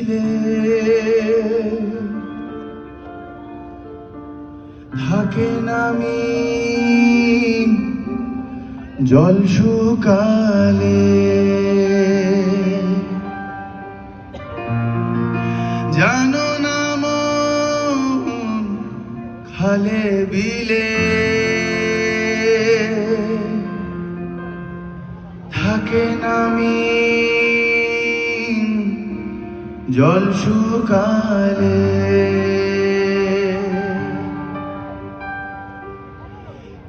বিলে থাকে নামি জল শুকালে, জানো না মন খালে বিলে থাকে নামি জল শুকালে।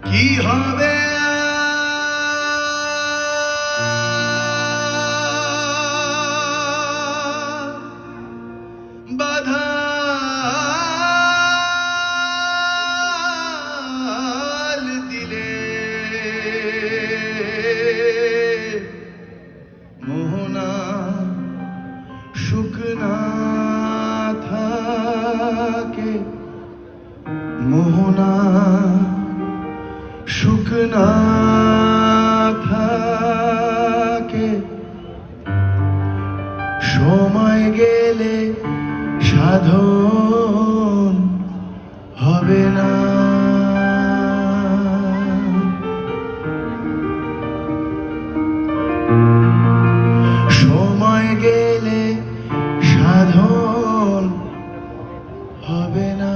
কি হবে বাধা দিলে, মোহনা শুকনা থাকে, মোহনা শুকনা থাকে, সময় গেলে সাধন হবে না। সময় গেলে সাধন হবে না।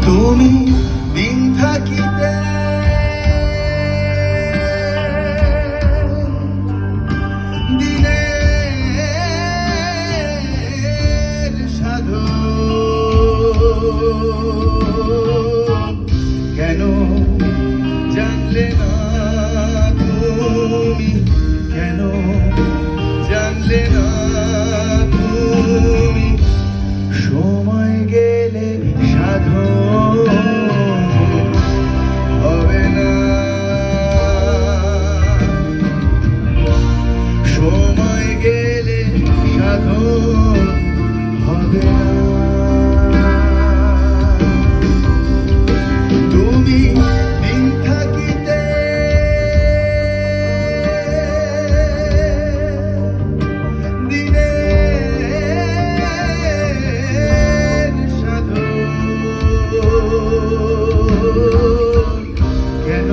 তুমি দিন থাকিতে দিনের সাধন কেন জানলে না তুমি, কেন জানলে না তুমি, সময় গেলে সাধন হবে না। সময় গেলে সাধন হবে না। তুমি দিন থাকিতে দিনের সাধন কেন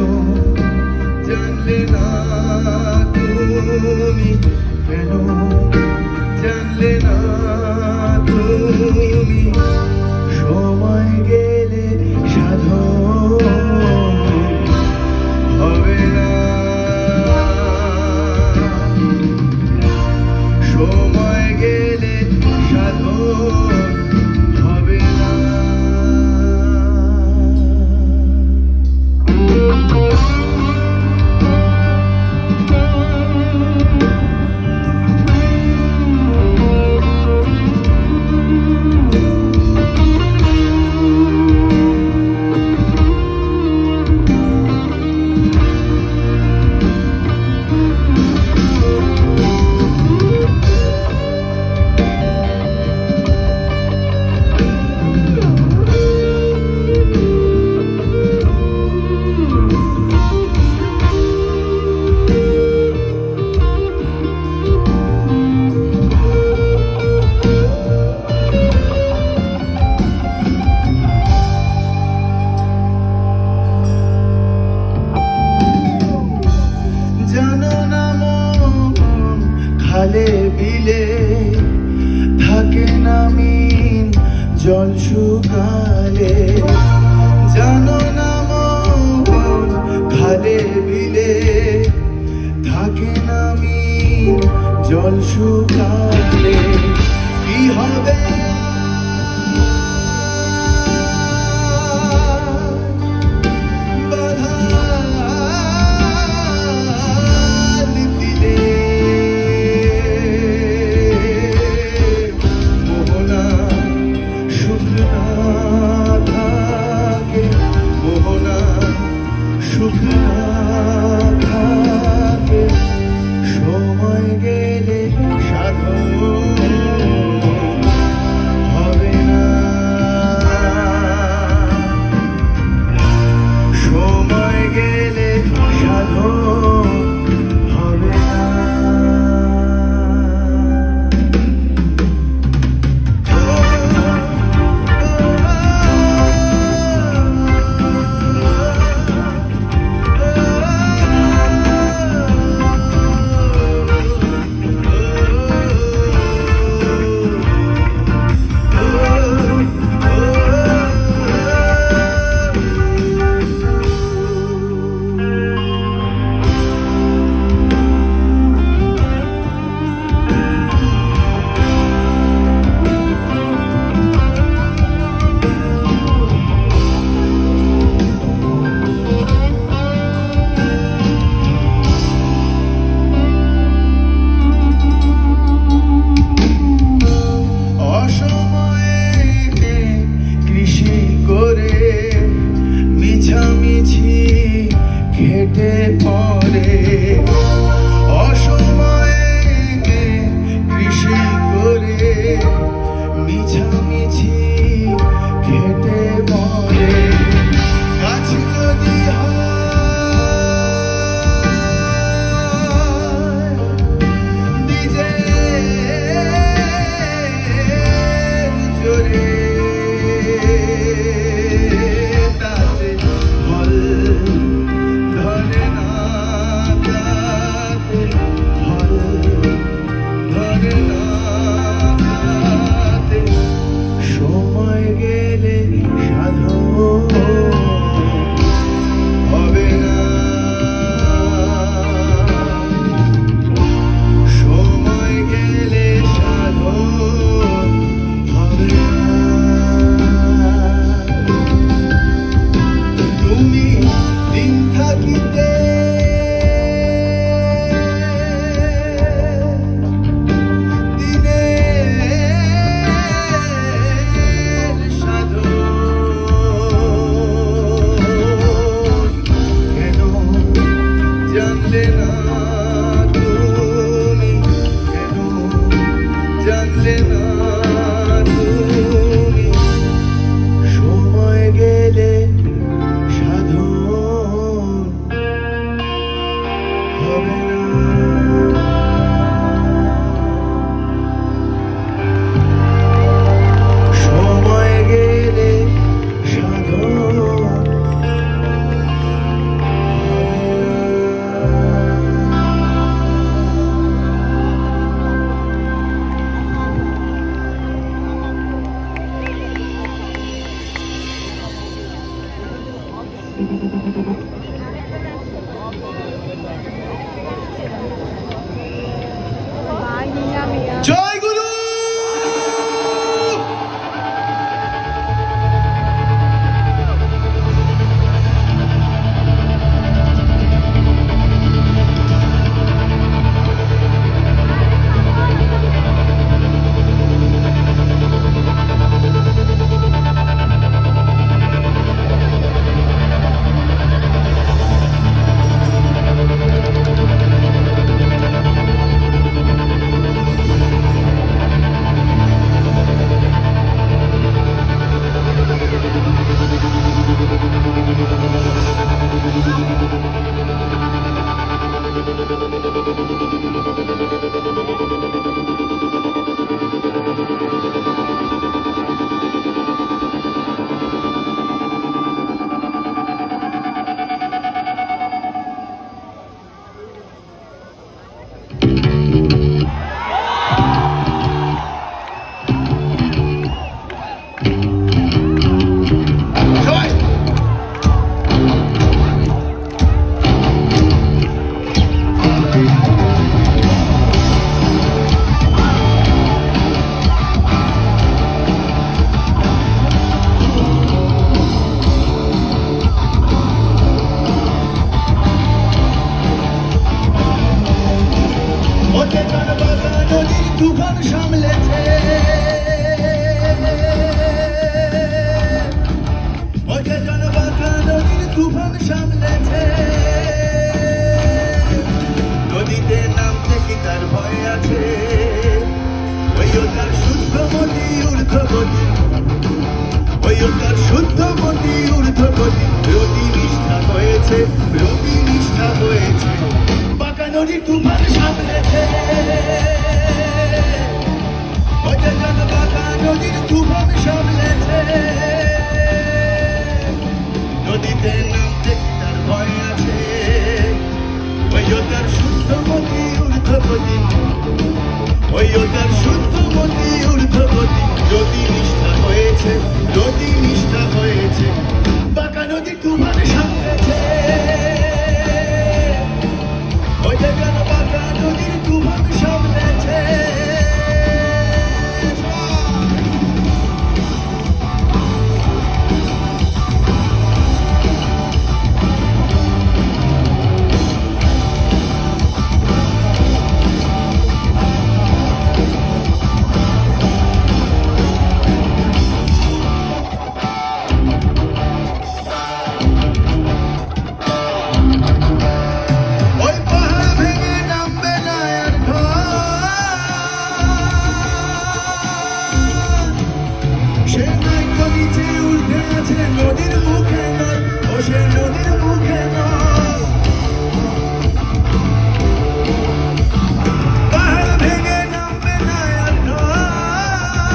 জানলে না তুমি, কেন জানলে না তুমি, সময় গেলে সাধন হবে না। সময় গেলে সাধন হবে না। জানো না মন খালে বিলে থাকে নামিন জল শুকালে, জানো না মন খালে বিলে থাকে নামিন জল শুকালে। কি হবে মিছামিছি খেটে মরে গাছ যদি হয় নিজের জোরে তাতে ফল ধরে না, তাতে ফল ধরে না, তাতে সময় গেলে সাধন হবে না, সময় গেলে সাধন হবে না। তুমি দিন থাকিতে দিনের সাধন কেন জানলে না, তুমি কেন জানলে না, তুমি সময় গেলে সাধন হবে না। সময় গেলে সাধন জয় গুরু। তুফান সামলেছে ওকে জনবাঁকা নদীর তুফান সামলেছে নদীতে নামতে কি তার ভয় আছে ওইও তার শুদ্ধমতি ঊর্ধ্বগতি ওইও তার শুদ্ধমতি ঊর্ধ্বগতি রতি নিষ্ঠা হয়েছে রতি নিষ্ঠা হয়েছে বাঁকা নদীর তুফান সামলেছে নদীর তুফান সামলেছে নদীতে নামতে কি তার ভয় আছে ওইও তার শুদ্ধমতি ঊর্ধ্বগতি ওইও তার শুদ্ধমতি ঊর্ধ্বগতি রতি নিষ্ঠা হয়েছে রতি নিষ্ঠা হয়েছে বাঁকা নদীর তুফান সামলেছে ওই যে বাঁকা নদীর তুফান সামলে আছে নদীর মুখে নয়, ও সে নদীর মুখে নয়। পাহাড় ভেঙে নামবে না আর নয়,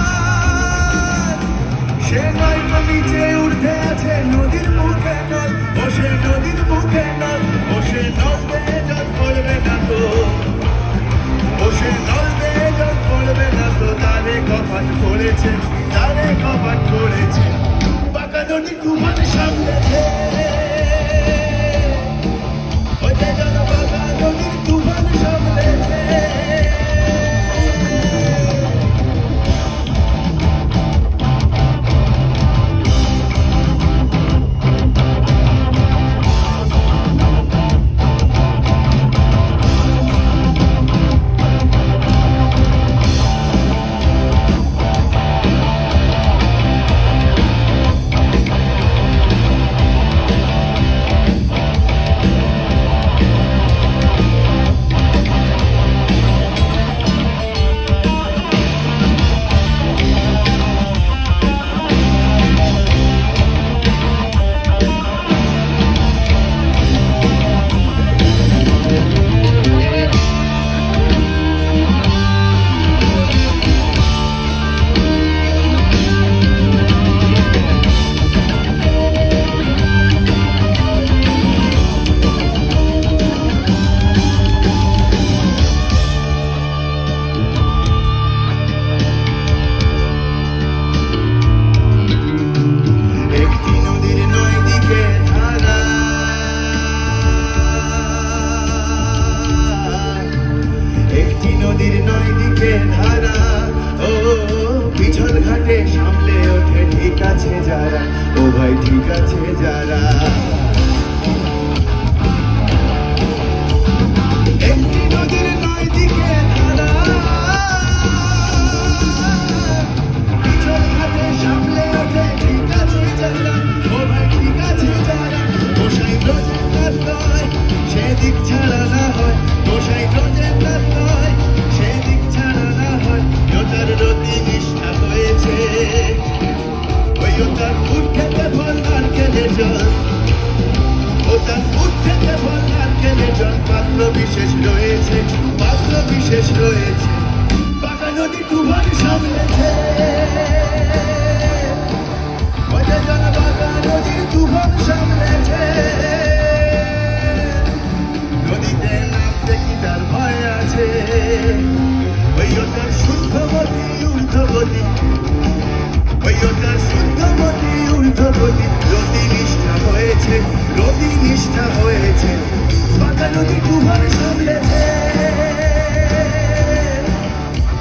সে নয় তো নিচে উঠে আছে নদীর মুখে নয়, ও সে নদীর মুখে নয়। ও সে নদে জল পড়বে না তো, ও সে নদে জল পড়বে না তো, তারে কপাট পড়েছে, তারে কপাট পড়েছে। পাকা নদী তুফান সামলেছে, ওই যে যেন পাকা নদীর তুফান সামলেছে। নদীর নয় দিকে ধারা, ও পিছল ঘাটে সামলে ওঠে ঠিক আছে যারা, ও ভাই ঠিক আছে যারা। একটি নদীর নয় দিকে ধারা, পিছল ঘাটে সামলে ওঠে ঠিক আছে যারা, ও ভাই ঠিক আছে যারা। গোসাই রোজেন্দ্র নয়, সেদিক ছাড়া না হয়, গোসাই রোজেন্দ্র নয়, সেদিক ছাড়া না হয়। ওটার রতি নিষ্ঠা হয়েছে, ওই ওটার উঠ খেতে ফল নারকেলে জল, ওটার উঠ খেতে ফল নারকেলে জল। পাত্র বিশেষ রয়েছে, পাত্র বিশেষ রয়েছে। পাকা নদী তুফান সামলেছে, ওই যে যেন পাকা নদীর তুফান সামলেছে। নদীতে নামতে কি তার ভয় আছে, ওই ওটার শুদ্ধমতি ঊর্ধ্বগতি, ওই ওটার শুদ্ধমতি ঊর্ধ্বগতি। রতি নিষ্ঠা হয়েছে, রতি নিষ্ঠা হয়েছে। পাকা নদী তুফান সামলেছে,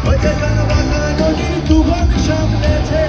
ওই যে যেন পাকা নদীর তুফান সামলেছে।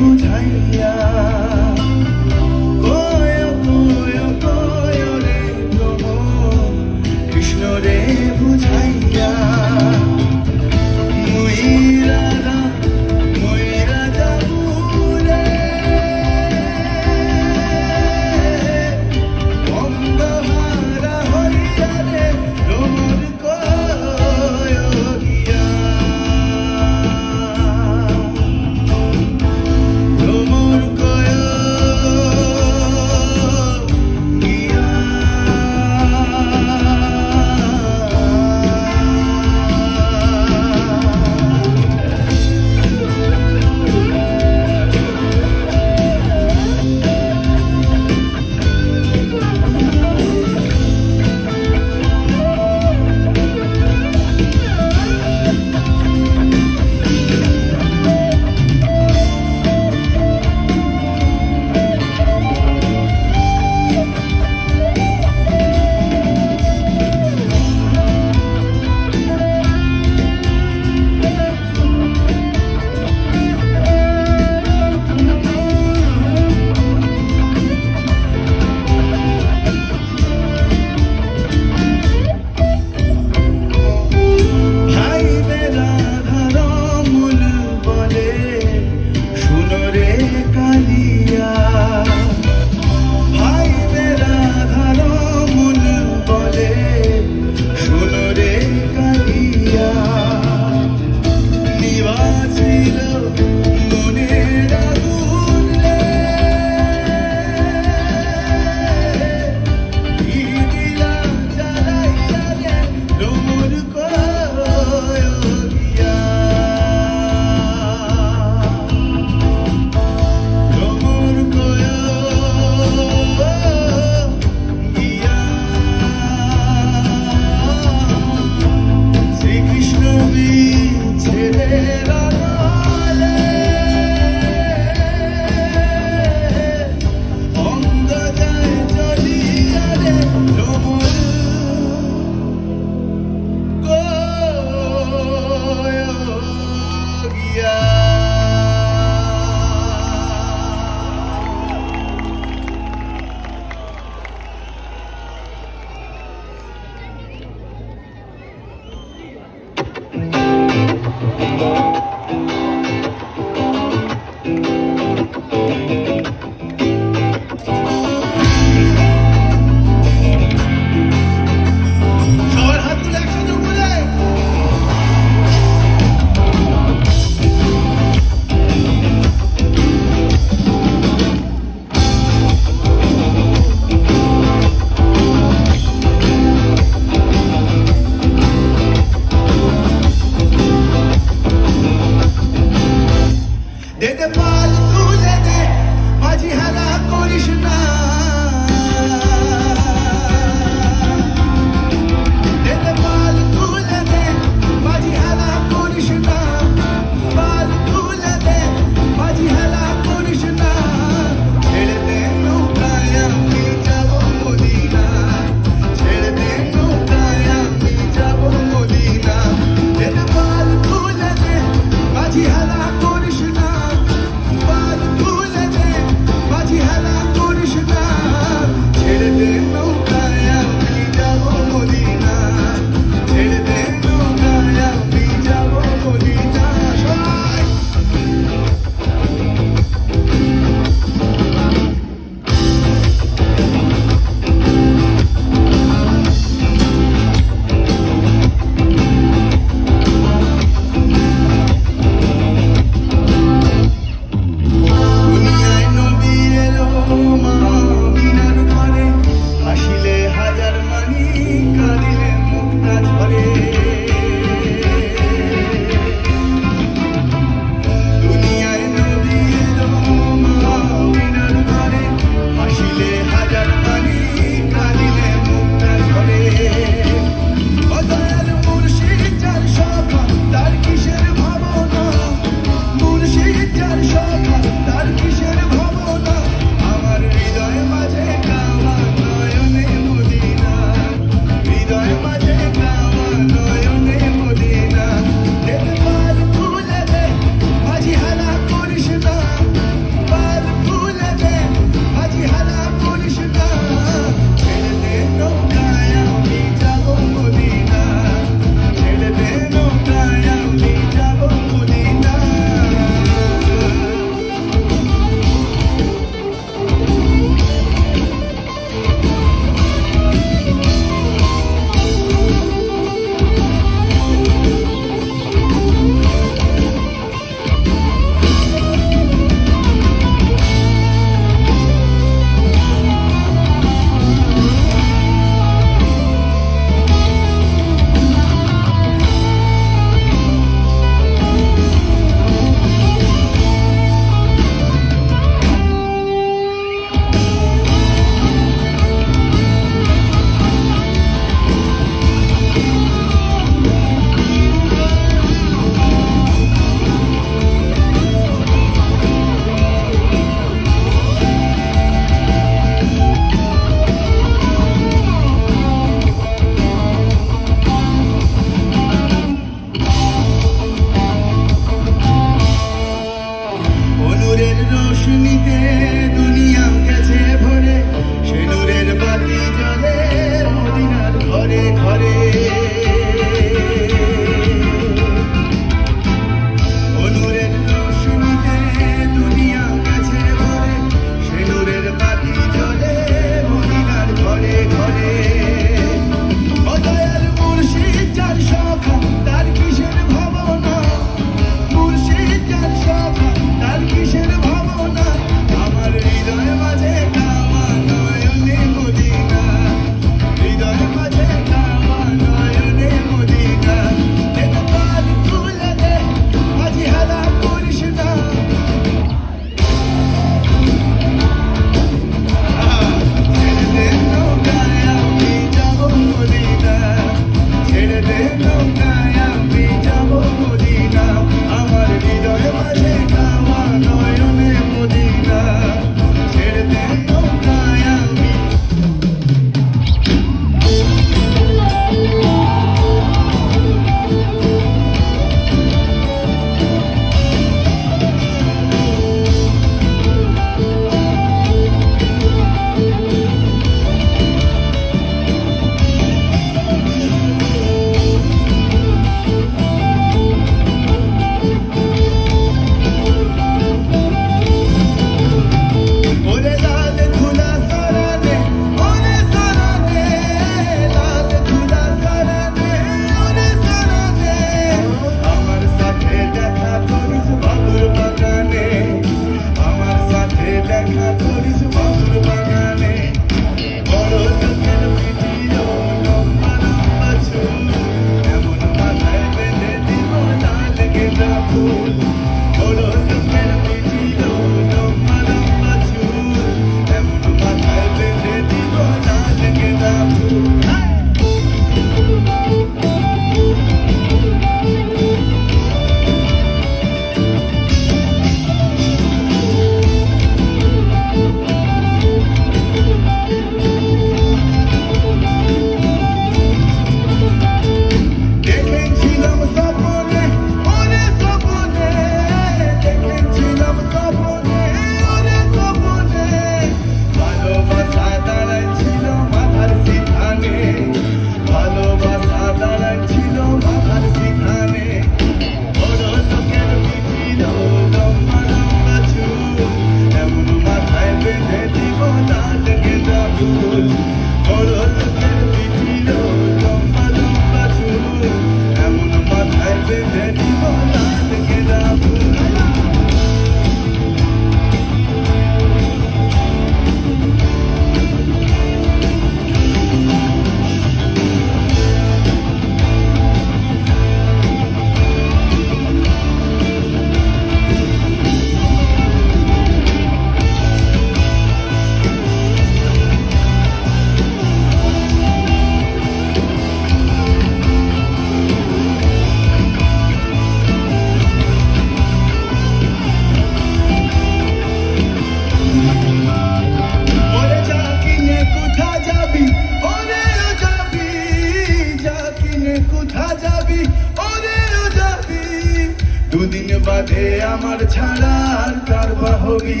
দুদিন বাদে আমার ছাড়া আর কার বা হবি,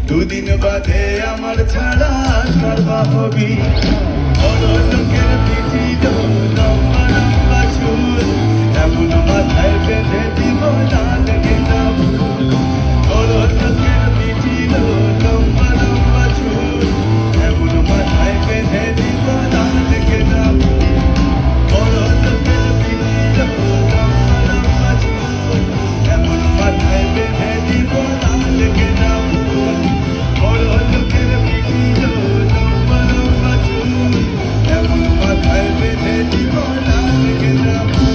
দুদিন বাদে আমার ছাড়া আর কার বা হবি। বড় লোকের পিঠিল লম্বা লম্বা চুল, এমন মাথায় বেঁধে দিব লাল গেঁদা ফুল। বড় লোকের পিঠিল লম্বা লম্বা চুল, এমন মাথায় বেঁধে দিব লাল গেঁদা ফুল। বড় লোকের পিঠিল লম্বা লম্বা চুল, এমন মাথায় বেঁধে দিব লাল গেঁদা ফুল। বড় লোকের পিঠিল লম্বা লম্বা চুল, এমন মাথায় বেঁধে দিব লাল গেঁদা ফুল।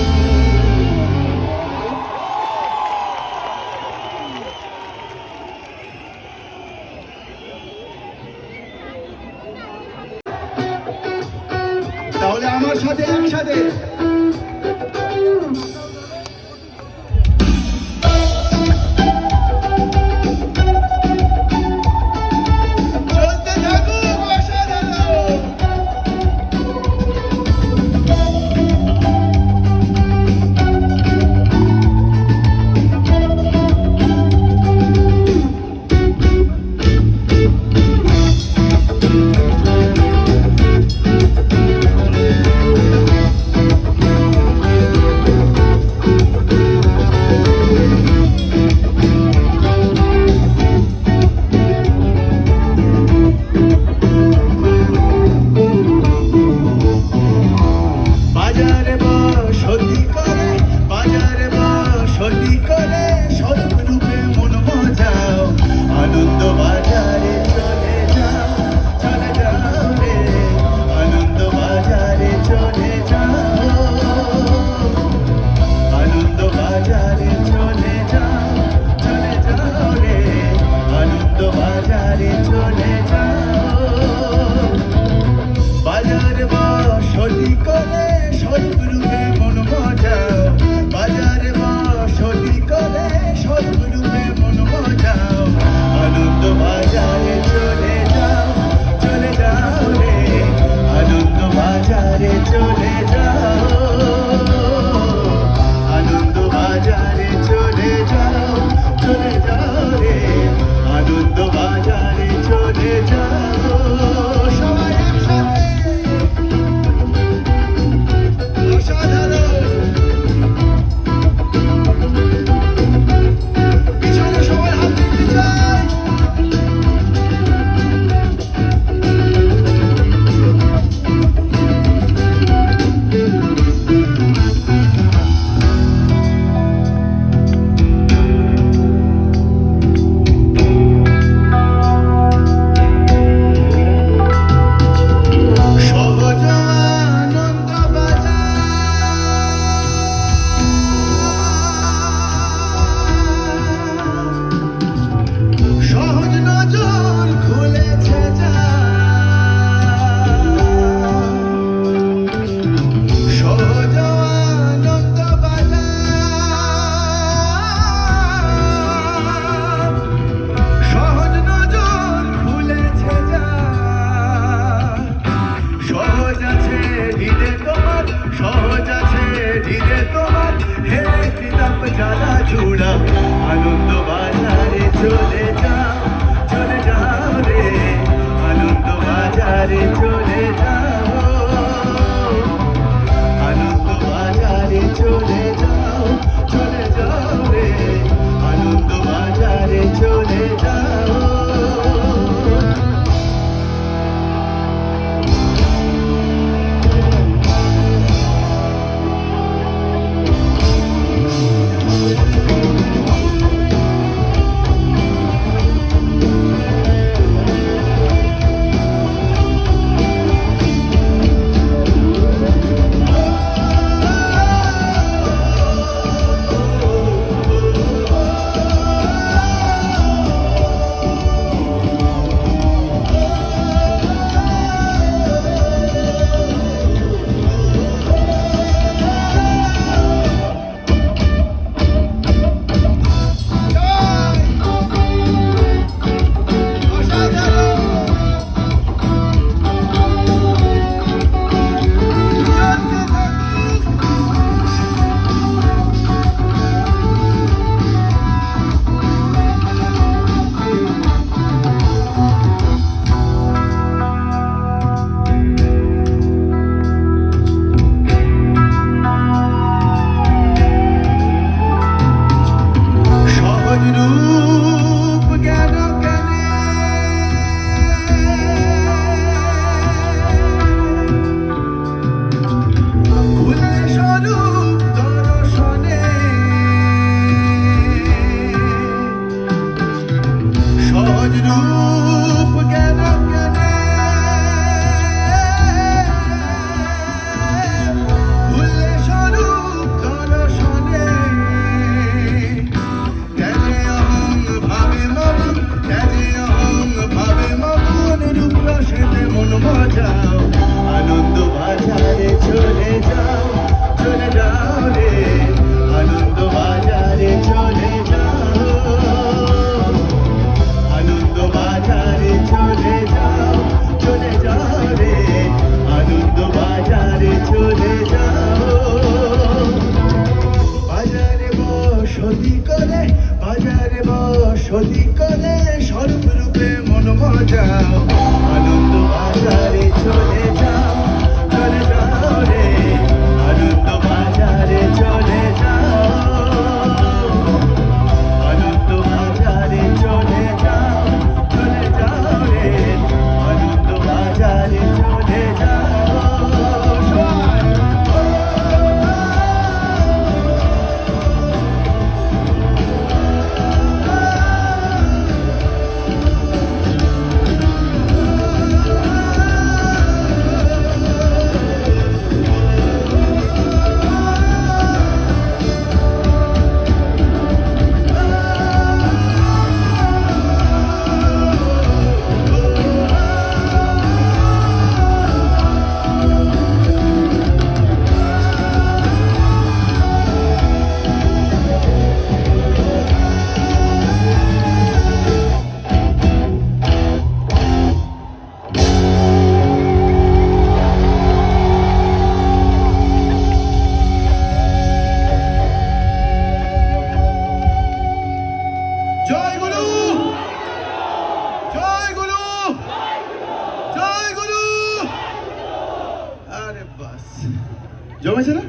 রূপ জ্ঞান জ্ঞানে ভুলে স্বরূপ দর্শনে ত্যাগে অহং ভাবে মগুন ত্যাগে অহং ভাবে মগুন রূপ রসেতে মন মজাও আনন্দ বাজারে চলে যাও রে আনন্দ বাজারে চলে যাও আনন্দ বাজারে চলে যাও রে আনন্দ বাজারে চলে যাও বাজারে বসতি করে স্বরূপ রূপে মন মজাও আনন্দ বাজারে চলে যাও রে আনন্দ বাজারে চলে যাও আনন্দ বাজারে চলে যাও রে আনন্দ বাজারে চলে যাও জয় গুরু জয় গুরু জয় গুরু আরে বাস জমেছে না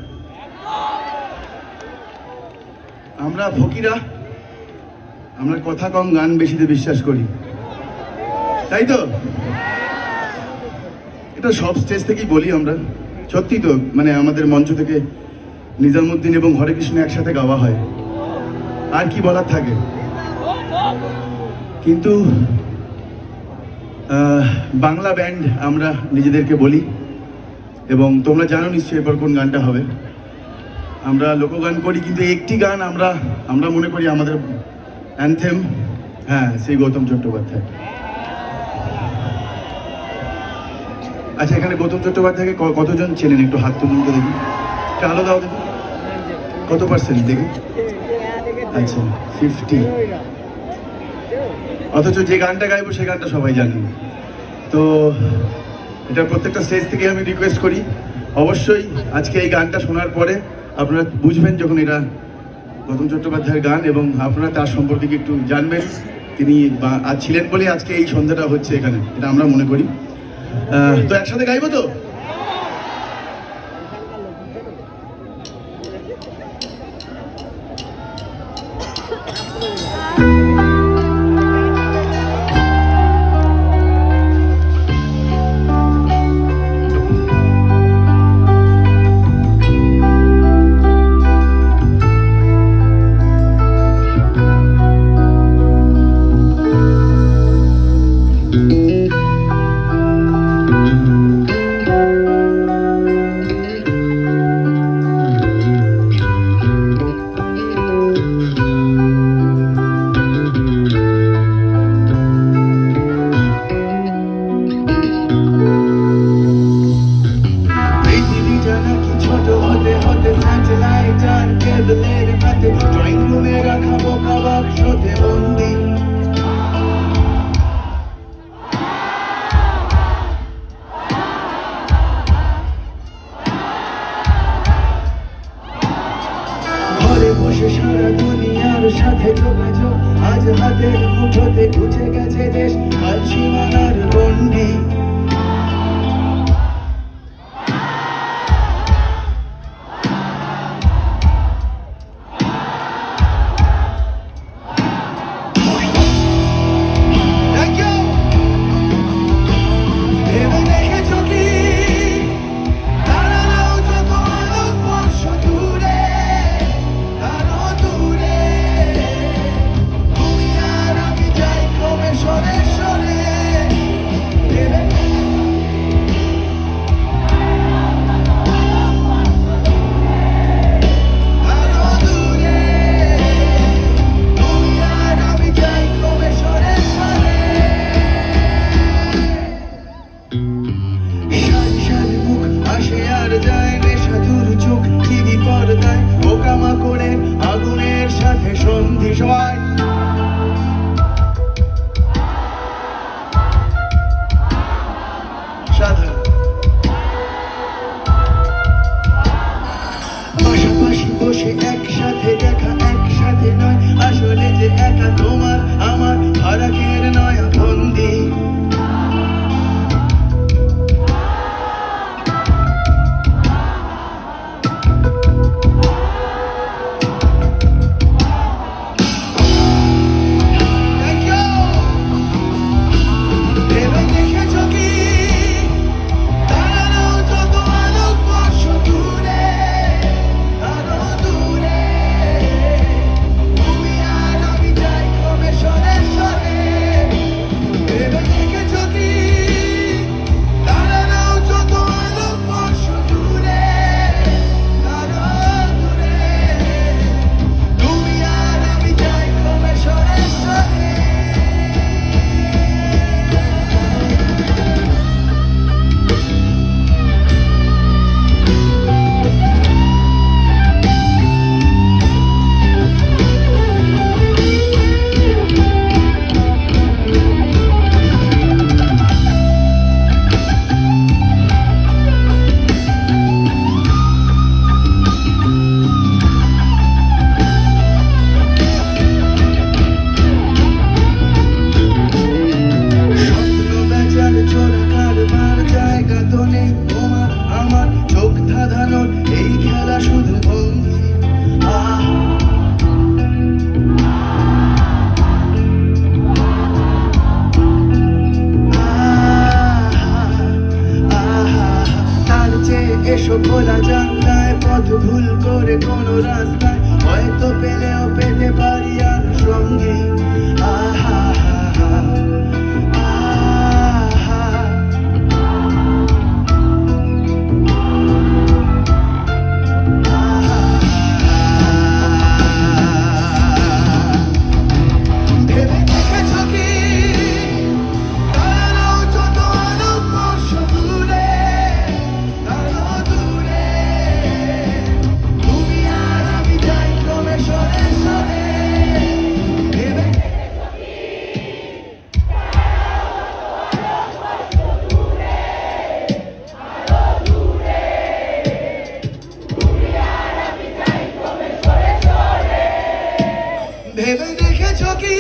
আমরা ফকিরা আমরা কথা কম গান বেশিতে বিশ্বাস করি তাই তো এটা সব স্টেজ থেকেই বলি আমরা সত্যি তো মানে আমাদের মঞ্চ থেকে নিজামুদ্দিন এবং হরে কৃষ্ণ একসাথে গাওয়া হয় আর কি বলার থাকে কিন্তু বাংলা ব্যান্ড আমরা নিজেদেরকে বলি এবং তোমরা জানো নিশ্চয়ই এরপর কোন গানটা হবে আমরা লোকগান করি কিন্তু একটি গান আমরা মনে করি আমাদের অ্যানথেম হ্যাঁ সেই গৌতম চট্টোপাধ্যায় আচ্ছা এখানে গৌতম চট্টোপাধ্যায়কে কতজন চেনেন একটু হাত তুলুন তো দেখি একটা আলো দাও দেখি কত পার্সেন্ট দেখি আচ্ছা 50 অথচ যে গানটা গাইবো সেই গানটা সবাই জানেন তো এটা প্রত্যেকটা স্টেজ থেকে আমি রিকোয়েস্ট করি অবশ্যই আজকে এই গানটা শোনার পরে আপনারা বুঝবেন যখন এটা গৌতম চট্টোপাধ্যায়ের গান এবং আপনারা তার সম্পর্কে একটু জানবেন তিনি আজ ছিলেন বলে আজকে এই সন্ধ্যাটা হচ্ছে এখানে এটা আমরা মনে করি তো একসাথে গাইবো তো ড্রয়িং রুমে রাখা বোকা বাক্সতে বন্দি ঘরে বসে সারা দুনিয়ার সাথে যোগাযোগ আজ হাতের মুঠোতে ঘুচে গেছে দেশ কাল সীমানার গন্ডি সরে সবাই। সাধারণ পাশাপাশি বসে একসাথে দেখা একসাথে নয়, আসলে যে একা তোমার আমার ফারাকের নয়া বন্দি। এই খেলা শুধু ভঙ্গি। তার চেয়ে এসো খোলা জানলায়, পথ ভুল করে কোনো রাস্তায় হয়তো পেলেও পেতে পারি আর সঙ্গী। আহা ভেবে দেখেছ কি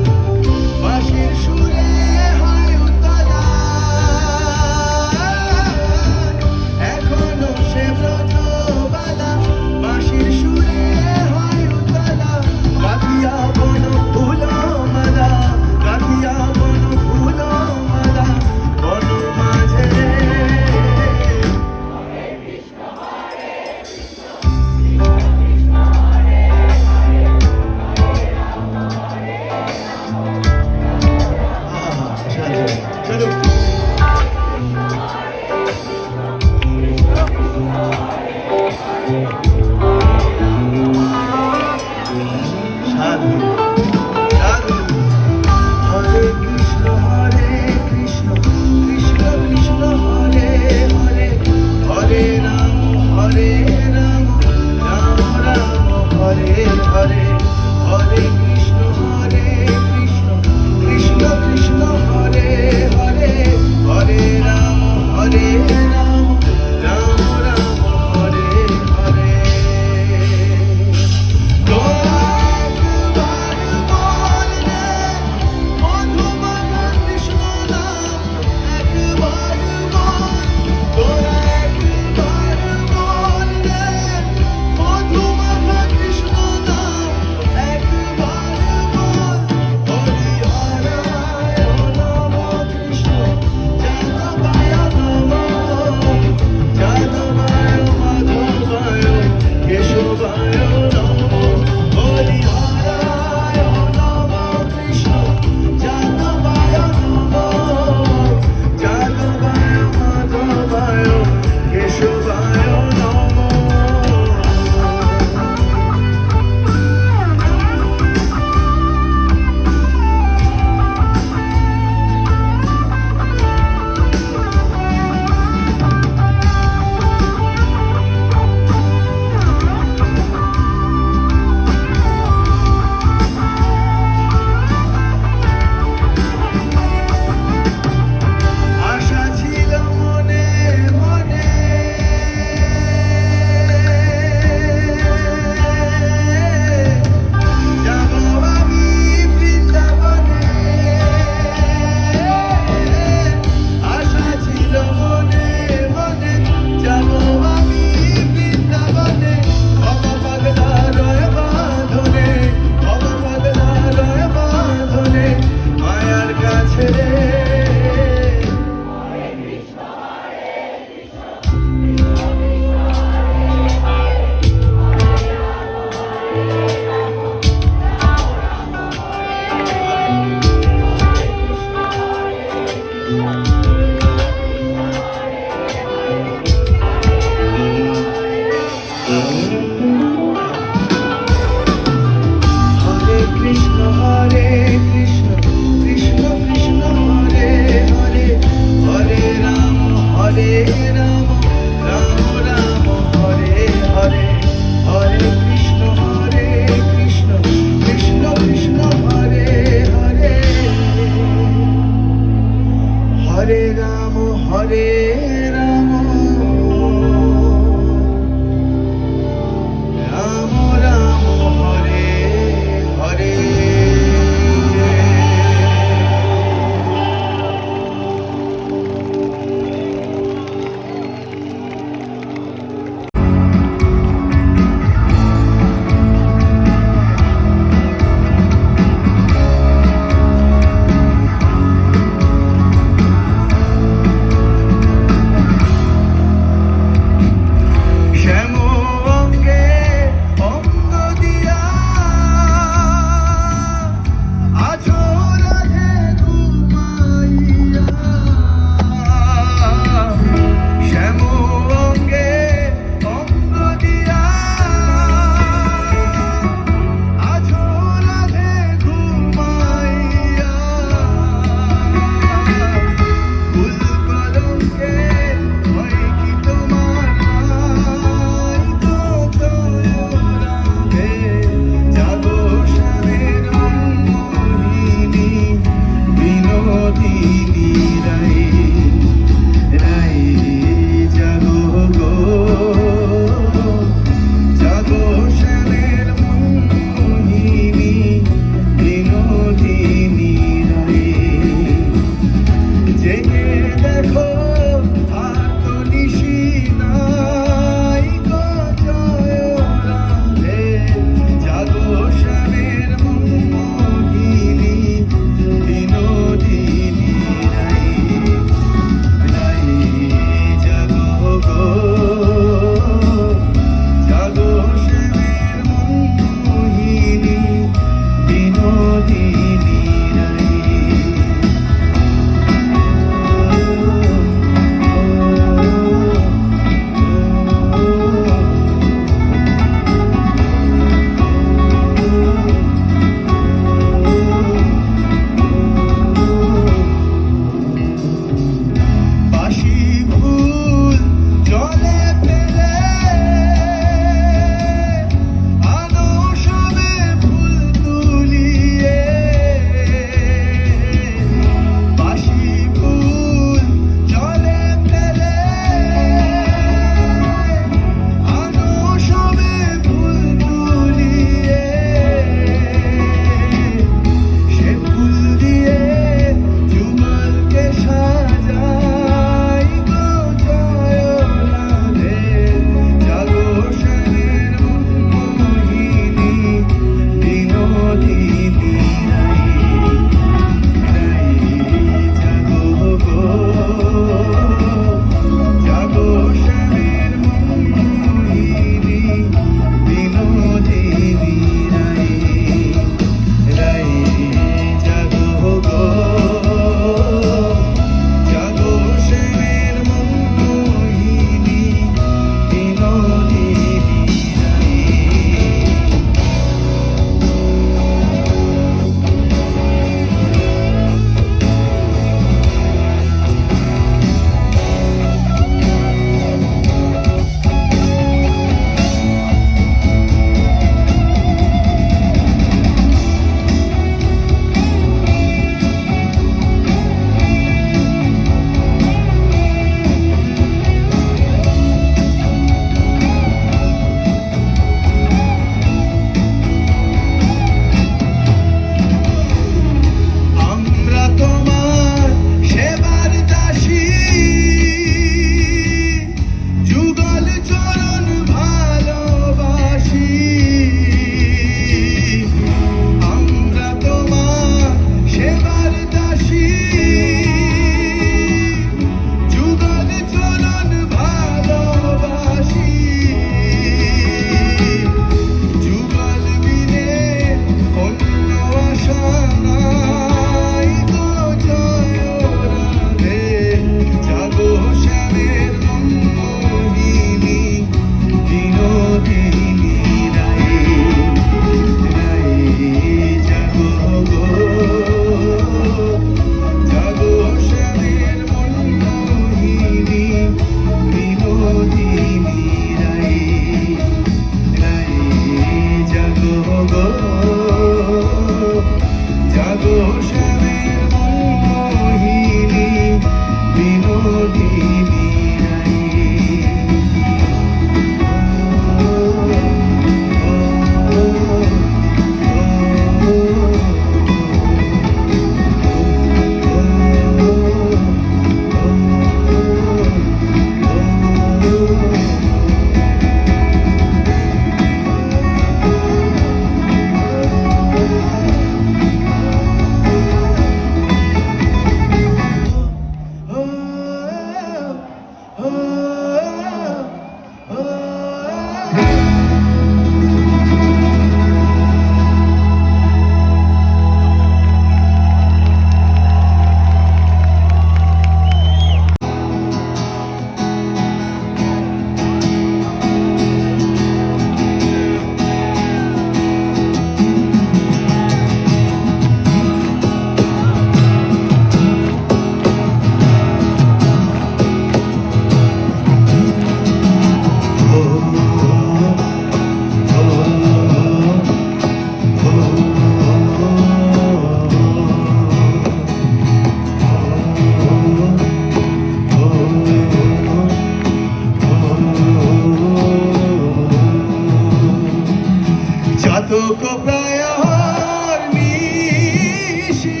প্রয়ার নিশি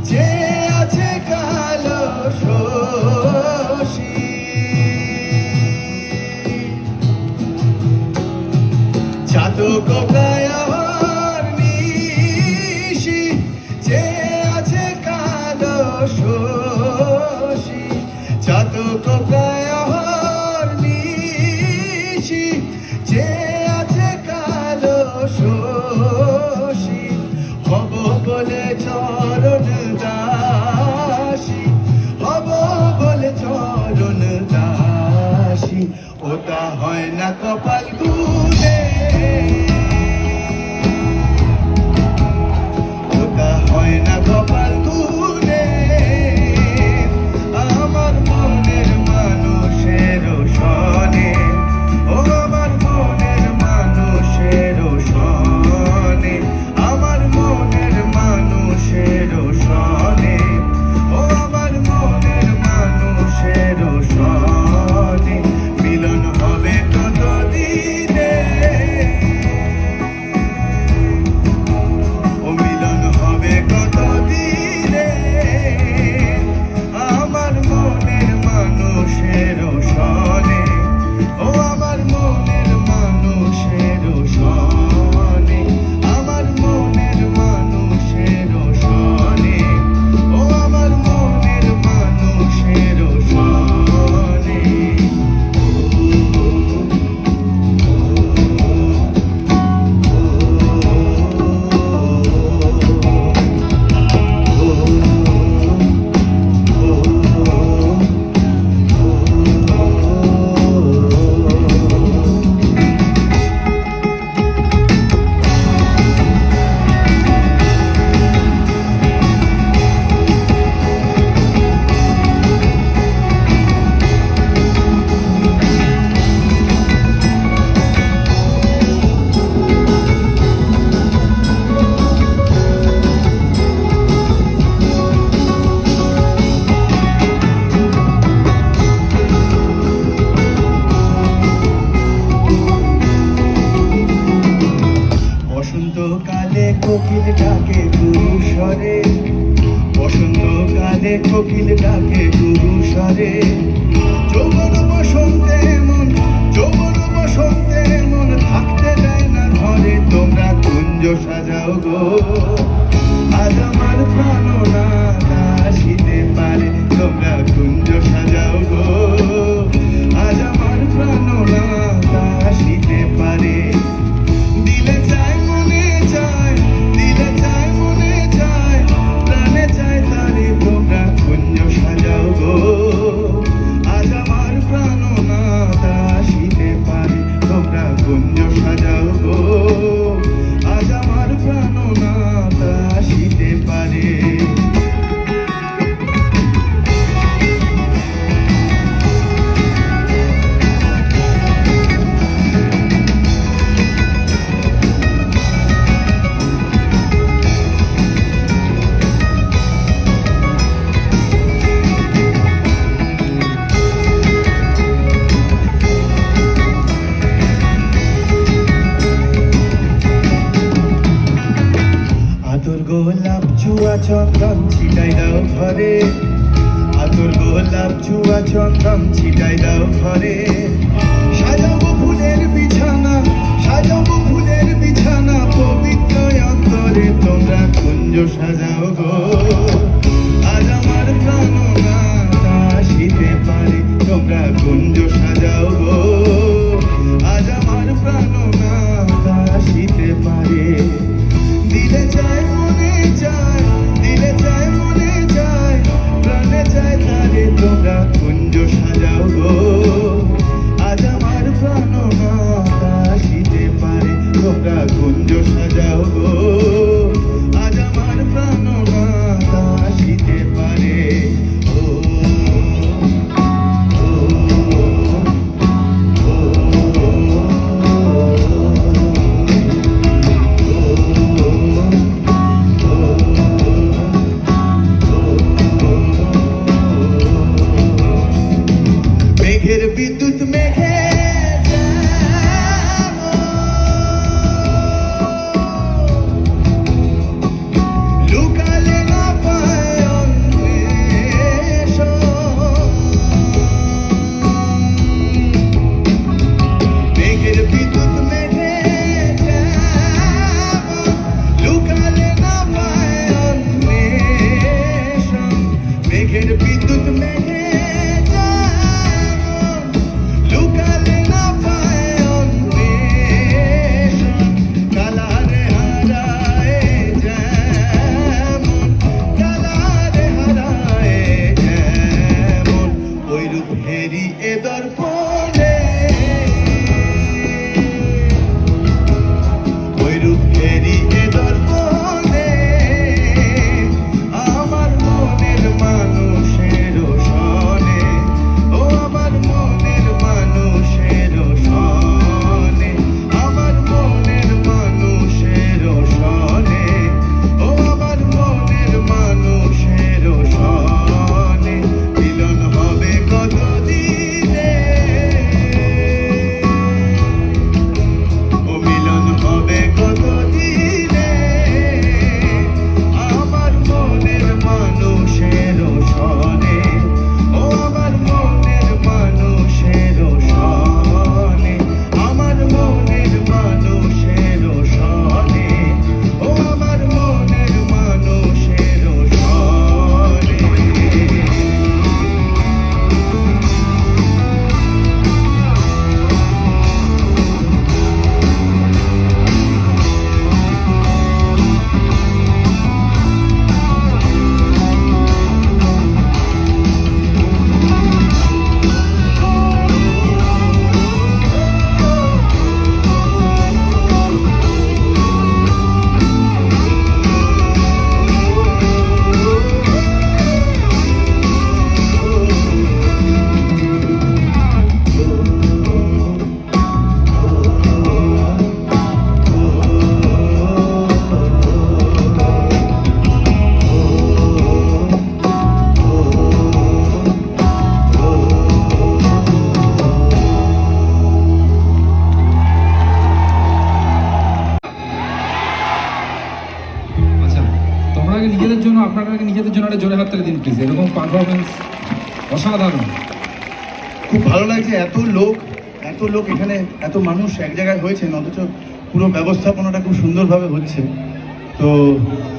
যে আছে কালো শশী চাতক প্রয়ার নিশি যে আছে কালো শশী চাতক প্রয়ার নিশি যে আছে কালো শশী হব বলে চরণ দাসী হব বলে চরণ দাসী ওটা হয় না কপাল গুনে ওটা হয় না কপাল গুনে আমার মনের মানুষের সনে ও আমার মনের মানুষের সনে আমার মনের মানুষের সনে ও আমার মনের মানুষের সনে মিলন হবে কত দিনে ও মিলন হবে কত দিনে আমার মনের মানুষের সনে ও আমার মনের মানুষের সনে আমার মনের মানুষের সনে ও আমার মনের মানুষের সনে বসন্তকালে কোকিল ডাকে গুরু স্বরে বসন্তকালে কোকিল ডাকে গুরু স্বরে যৌবন বসন্তে মন যৌবন বসন্তে মন থাকতে দেয় না ঘরে তোমরা কুঞ্জ সাজাও গো আজ আমার প্রাণনা আসিতে পারে তোমরা কুঞ্জ সাজাও গো আজ আমার প্রাণনা আসিতে পারে দিলে চায় মনে চায় দিলে চায় মনে চায় প্রাণে চায় তারে তোমরা কুঞ্জ সাজাও গো আজ আমার প্রাণনা আসিতে পারে তোমরা কুঞ্জ সাজাও গো আজ আমার প্রাণনা আসিতে পারে আতর গোলাপ ছুয়া চন্দন ছিটাই দাও ঘরে আতর গোলাপ ছুয়া চন্দন ছিটাই দাও ঘরে সাজাবো ফুলের বিছানা সাজাবো ফুলের বিছানা পবিত্র অন্তরে তোমরা কুঞ্জ সাজাও গো আজ আমার প্রাণনা আসিতে পারে তোমরা কুঞ্জ সাজাও গো আজ আমার প্রাণনা আসিতে পারে দিলে চায় মনে চায় দিলে চায় মনে চায় প্রাণে চায় তারে তোমরা কুঞ্জ সাজাও গো আজ আমার প্রাণনা আসিতে পারে তোমরা কুঞ্জ সাজাও গো আজ আমার প্রাণনা আসিতে পারে ও বিদ্যুৎ মেঘে মেঘের বিদ্যুৎ মেঘে যেমন লুকালে না পায় অন্বেষণ, কালারে হারায় যেমন, কালারে হারায় যেমন, ওই রূপ হেরি এ দর্পণে, ওই রূপ হেরি এ দর্পণে, আমার মনের মানুষের সনে, ও আমার মনের মানুষের সনে, আমার মনের মানুষের সনে, ও আমার মনের মানুষের সনে, মিলন হবে কতদিনে, ও মিলন হবে কতদিনে, আমার মনের মানুষের সনে, ও আমার মনের মানুষের সনে, আমার মনের মানুষের সনে, ও আমার মনের মানুষের সনে। আচ্ছা, তোমরা আগে নিজেদের জন্য, আপনারা আগে নিজেদের জন্য একটা জোরে হাততালি দিন প্লিজ। এরকম পারফরমেন্স অসাধারণ। খুব ভালো লাগছে, এত লোক এখানে, এত মানুষ এক জায়গায় হয়েছেন, অথচ পুরো ব্যবস্থাপনাটা খুব সুন্দরভাবে হচ্ছে। তো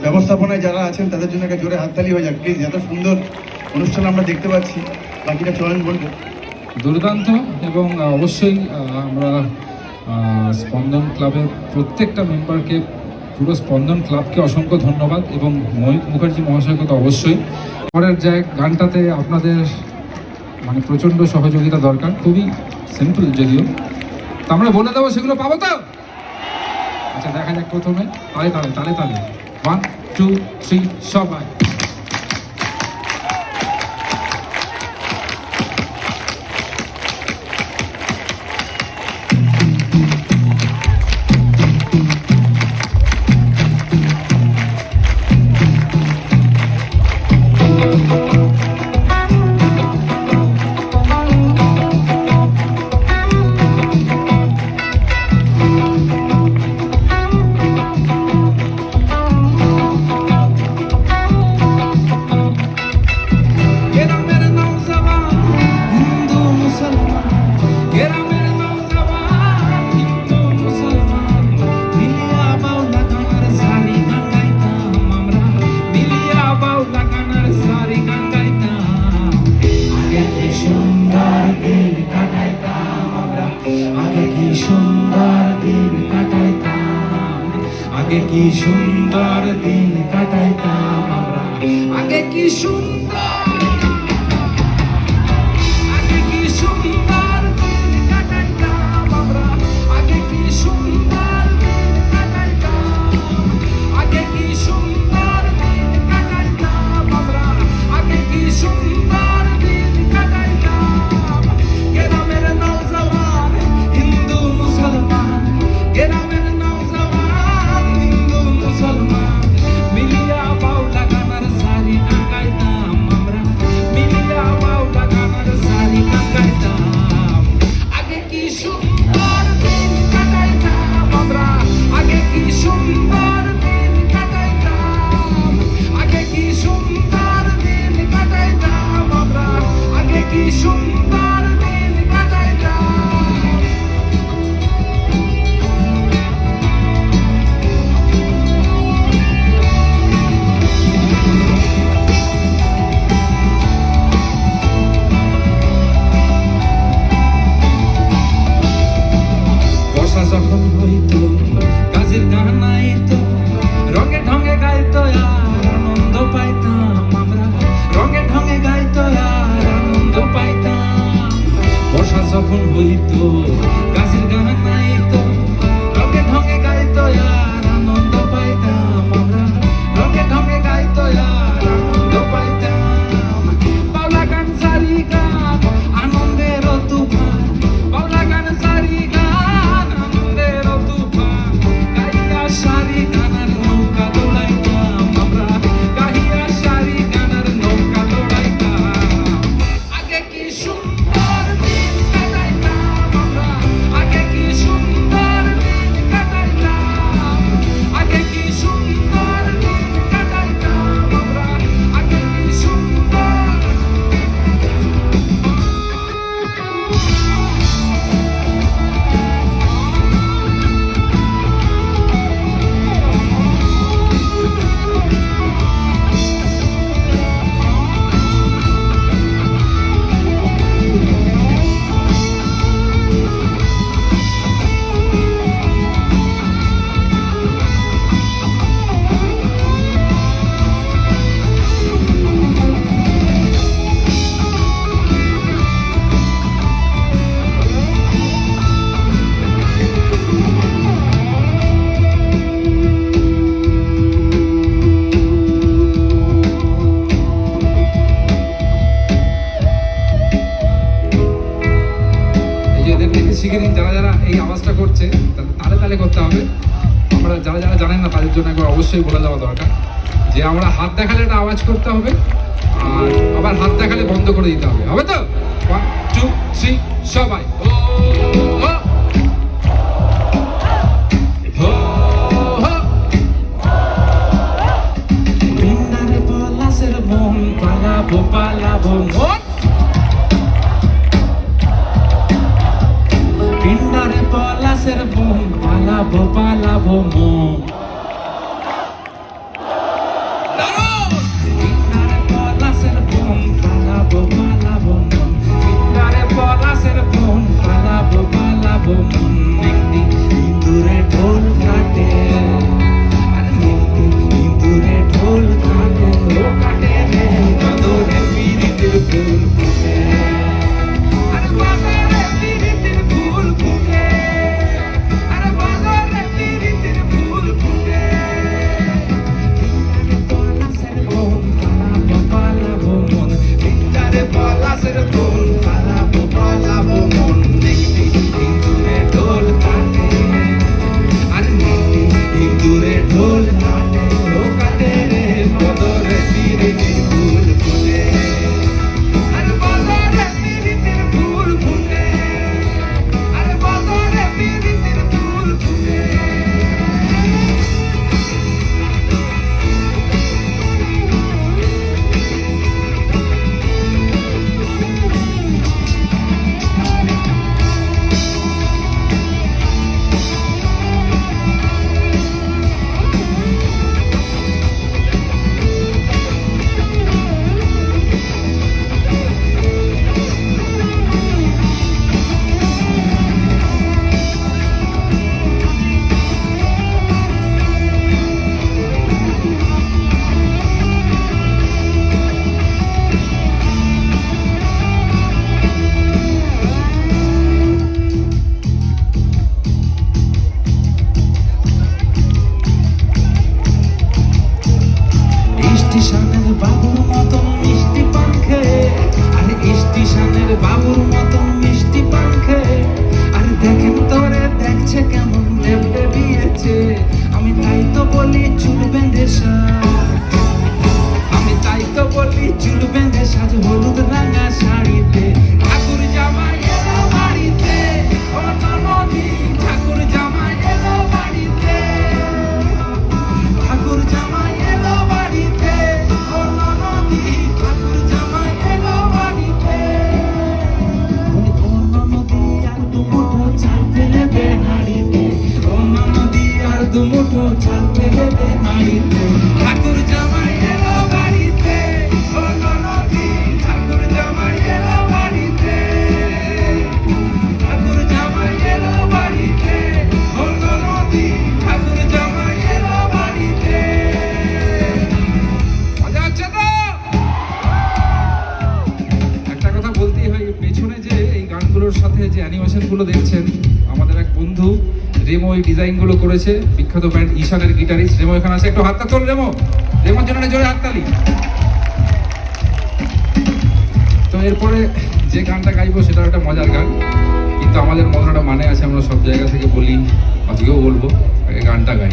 ব্যবস্থাপনায় যারা আছেন তাদের জন্য একটা জোরে হাততালি হয়ে যাক প্লিজ। এত সুন্দর অনুষ্ঠান আমরা দেখতে পাচ্ছি, বাকিটা চয়ন বলবো। দুর্দান্ত। এবং অবশ্যই আমরা স্পন্দন ক্লাবের প্রত্যেকটা মেম্বারকে, পুরো স্পন্দন ক্লাবকে অসংখ্য ধন্যবাদ, এবং ময়ূক মুখার্জি মহাশয়কে তো অবশ্যই। পরের গানটাতে আপনাদের মানে প্রচণ্ড সহযোগিতা দরকার, খুবই সিম্পল যদিও, তো আমরা বলে দেবো, সেগুলো পাবো তো? আচ্ছা, দেখা যাক প্রথমে তালে তালে তালে তালে 1 2 3 সবাই। আগে কি সুন্দর দিন কাটাইতাম আমরা, আগে কি সুন্দর, আগে কি সুন্দর দিন কাটাইতাম আমরা, আগে কি সুন্দর দিন কাটাইতাম, আগে কি সুন্দর দিন কাটাইতাম আমরা, আগে কি সুন্দর দিন কাটাইতাম। গ্রামের নওজওয়ান হিন্দু মুসলমান, গ্রামের মিলিয়া বাউলা গানার সারি টাঙ্গাইতাম শিখে নিন। যারা যারা এই আওয়াজটা করছে তালে তালে করতে হবে। আমরা যারা যারা জানেন না তাদের জন্য একবার অবশ্যই বলে দেওয়া দরকার যে আমরা হাত দেখালে একটা আওয়াজ করতে হবে, আর আবার হাত দেখালে বন্ধ করে দিতে হবে। হবে তো? 1 2 3 সবাই ও ও ও ও। পিন্ডারে পলাশের মন পালাবো পালাবো মন, পিন্ডারে পলাশের মন পালাবো পালাবো মন। পিন্ডারে পলাশের মন পালাবো পালাবো মন, পিন্ডারে পলাশের মন পালাবো পালাবো মন। একটি ইঁদুরে ঢোল কাটে, আর একটি ইঁদুরে ঢোল কাটে, ও কাটে রে কদরে পিরিতের ফুল ফুটে, আর কদরে পিরিতের ফুল ফুটে, আর কদরে পিরিতের ফুল ফুটে। পলাশের মন পালাবো পালাবো মন, পিন্ডারে পলাশের মন পালাবো পালাবো মন। একটি ইঁদুরে ঢোল কাটে, আর একটি ইঁদুরে ঢোল কাটে, ও কাটে রে কদরে পিরিতের ফুল ফুটে, আর কদরে পিরিতের ফুল ফুটে, আর কদরে পিরিতের ফুল ফুটে। স্টেশনের বাবুর মতন মিষ্টি পান খেয়ে, আরে স্টেশনের বাবুর মতন মিষ্টি পান খেয়ে, আরে দেখেন তোরে দেখছে কেমন দেব দেবিয়েছে। আমি তাই তো বলি চুল বেঁধে সাজ, আমি তাই তো বলি চুল বেঁধে সাজ, হলুদ রাঙা শাড়িতে ঠাকুর জামাই এলো বাড়িতে, ও ননদি ঠাকুর জামাই এলো বাড়িতে, ঠাকুর জামাই এলো বাড়িতে, ও ননদি ঠাকুর জামাই এলো বাড়িতে। বলি ও ননদি আর দুমুঠো চাল ফেলে দে হাঁড়িতে, ও ননদি আর দুমুঠো চাল ফেলে দে হাঁড়িতে, ঠাকুর জামাই এলো বাড়িতে, ও ননদি ঠাকুর জামাই এলো বাড়িতে, ঠাকুর জামাই এলো বাড়িতে, ও ননদি ঠাকুর জামাই এলো বাড়িতে। মজা হচ্ছে তো? একটা কথা বলতেই হয়, পেছনে যে এই গানগুলোর সাথে যে অ্যানিমেশনগুলো দেখছেন, আমাদের এক বন্ধু রেমো এই ডিজাইনগুলো করেছে, বিখ্যাত ব্যান্ড ঈশানের গিটারিস্ট রেমো এখানে আছে। একটু হাতটা তোল রেমো, রেমোর জন্য জোরে হাততালি। তো এরপরে যে গানটা গাইবো সেটা একটা মজার গান, কিন্তু আমাদের মনে একটা মানে আছে, আমরা সব জায়গা থেকে বলি, আজকেও বলবো। আগে গানটা গাই।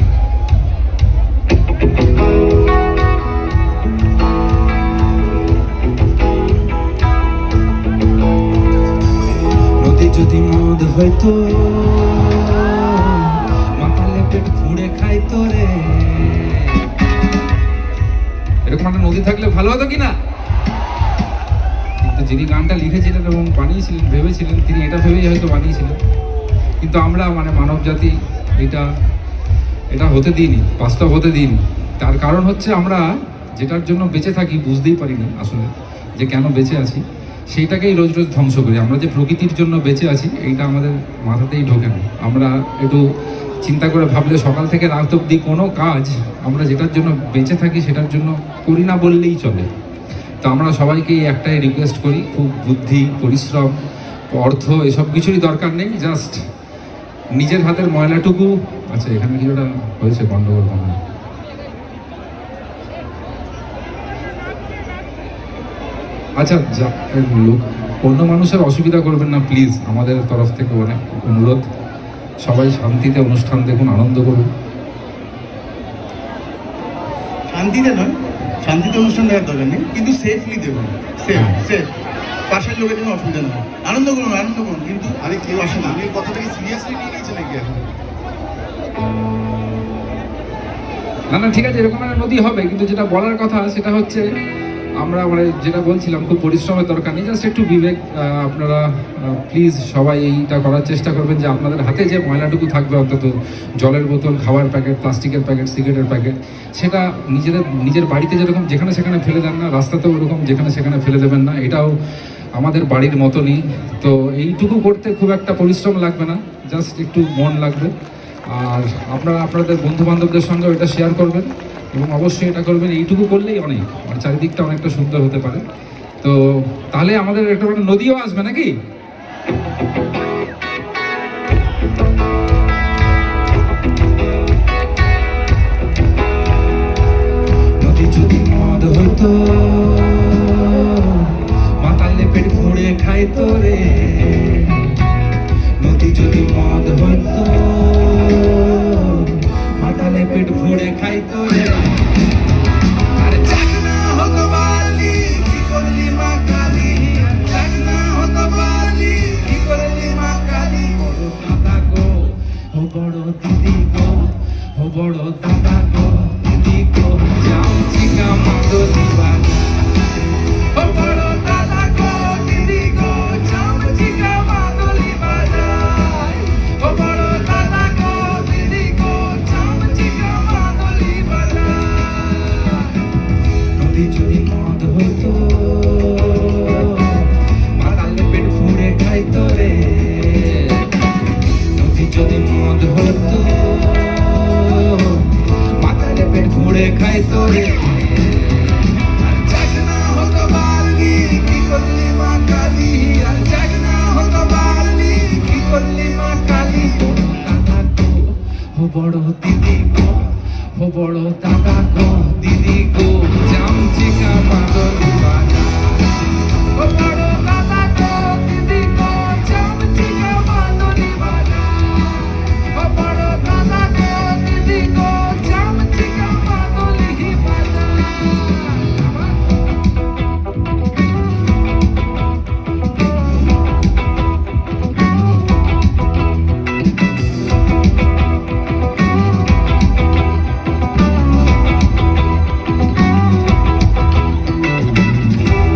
নদী যদি মদ হইতো, মাথালে পেট ফুঁড়ে খাইতো রে। এরকম একটা নদী থাকলে ভালো হতো কিনা? কিন্তু যিনি গানটা লিখেছিলেন এবং বানিয়েছিলেন, ভেবেছিলেন, তিনি এটা ভেবেই হয়তো বানিয়েছিলেন। কিন্তু আমরা মানে মানব জাতি এটা হতে দিইনি, বাস্তব হতে দিইনি। তার কারণ হচ্ছে আমরা যেটার জন্য বেঁচে থাকি বুঝতেই পারি না আসলে যে কেন বেঁচে আছি, সেইটাকেই রোজ রোজ ধ্বংস করি। আমরা যে প্রকৃতির জন্য বেঁচে আছি এইটা আমাদের মাথাতেই ঢোকে না। আমরা একটু চিন্তা করে ভাবলে সকাল থেকে রাত অবধি কোনো কাজ আমরা যেটার জন্য বেঁচে থাকি সেটার জন্য করি না বললেই চলে। তো আমরা সবাইকেই একটাই রিকোয়েস্ট করি, খুব বুদ্ধি, পরিশ্রম, অর্থ এসব কিছুরই দরকার নেই, জাস্ট নিজের হাতের ময়লাটুকু। আচ্ছা, এখানে কিছুটা হয়েছে গন্ডগোল মনে হয়। আচ্ছা, লোক অন্য মানুষের অসুবিধা করবেন না প্লিজ, আমাদের তরফ থেকে অনেক অনুরোধ। সবাই শান্তিতে অনুষ্ঠান দেখুন, আনন্দ করুন। শান্তিতে নয়, শান্তিতে অনুষ্ঠান দেখার দরকার নেই, কিন্তু সেফলি দেখুন, সেফ পাশের লোকের জন্য অসুবিধা নয়। আনন্দ করুন, কিন্তু আরে কেউ আসে না, আমি এই কথাটাকে সিরিয়াসলি নিয়ে নিয়েছে নাকি এখন? না না ঠিক আছে, এরকম একটা নদী হবে, কিন্তু যেটা বলার কথা সেটা হচ্ছে আমরা মানে যেটা বলছিলাম, খুব পরিশ্রমের দরকার নেই, জাস্ট একটু বিবেক। আপনারা প্লিজ সবাই এইটা করার চেষ্টা করবেন যে আপনাদের হাতে যে ময়লাটুকু থাকবে, অন্তত জলের বোতল, খাবার প্যাকেট, প্লাস্টিকের প্যাকেট, সিগারেটের প্যাকেট, সেটা নিজের বাড়িতে যেরকম যেখানে সেখানে ফেলে দেন না, রাস্তাতেও ওরকম যেখানে সেখানে ফেলে দেবেন না। এটাও আমাদের বাড়ির মতনই। তো এইটুকু করতে খুব একটা পরিশ্রম লাগবে না, জাস্ট একটু মন লাগবে। আর আপনারা আপনাদের বন্ধু বান্ধবদের সঙ্গে এটা শেয়ার করবেন, এবং অবশ্যই এটা করবেন। এইটুকু করলেই অনেক, মানে চারিদিকটা অনেকটা সুন্দর হতে পারে। তো তাহলে আমাদের একটা মানে নদীও আসবে নাকি? নদী যদি মদ হতো, মাতালে পেট ভরে খাইতো রে। নদী যদি মদ হতো, মাতালে পেট ভরে খাইতো রে। আরে চাকনা হতো বালি, কি করলি মা কালী? চাকনা হতো বালি, কি করলি মা কালী? বড় দাদা গো, ও বড় দিদি গো, ও বড় দাদা গো, দিদি গো, যাও চিকা মাদলি বাজা। ও বড় দাদা গো, দিদি গো, যাও চিকা মাদলি বাজায়। ও বড় দাদা গো, দিদি গো, যাও চিকা মাদলি বাজায়। নদী যদি মদ হতো, মাতালে পেট ফুঁড়ে খাইতো রে। নদী যদি মদ হতো, মাতালে পেট ফুঁড়ে খাইতো রে। আর চাকনা হতো বালি, কি করলি মা কালী? আর চাকনা হতো বালি, কি করলি মা কালী? বড় দাদা গো, ও বড় দিদি গো, ও বড় দাদা গো, দিদি গো, জাম চিকা মাদলি বাজা। ও বড় দাদা গো, দিদি গো, জাম চিকা মাদলি বাজা। ও বড় দাদা গো, দিদি গো, জাম চিকা মাদলি বাজা।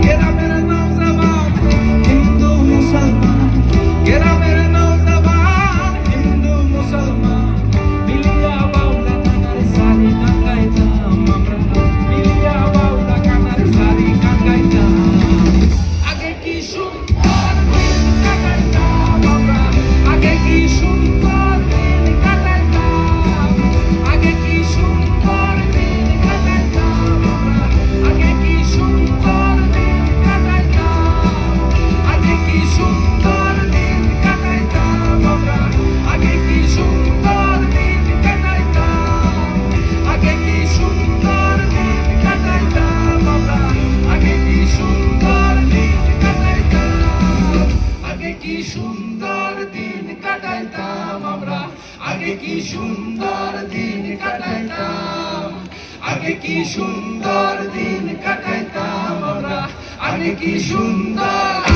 গ্রামের নওজওয়ান হিন্দু মুসলমান, গ্রামের নওজওয়ান হিন্দু মুসলমান, মিলিয়া বাউলা কানার সারি গাইতাম আমরা, মিলিয়া বাউলা কানার সারি গাইতাম। আগে কি সুন্দর দিন কাটাইতাম আমরা, আগে কি সুন্দর দিন কাটাইতাম, আগে কি সুন্দর দিন কাটাইতাম আমরা, আগে কি সুন্দর দিন কাটাইতাম, আগে কি সুন্দর দিন কাটাইতাম আমরা, আগে কি সুন্দর দিন কাটাইতাম, আগে কি সুন্দর দিন কাটাইতাম আমরা, আগে কি সুন্দর দিন কাটাইতাম, আগে কি সুন্দর দিন কাটাইতাম আমরা, আগে কি সুন্দর দিন কাটাইতাম, আগে কি সুন্দর দিন কাটাইতাম আমরা, আগে কি সুন্দর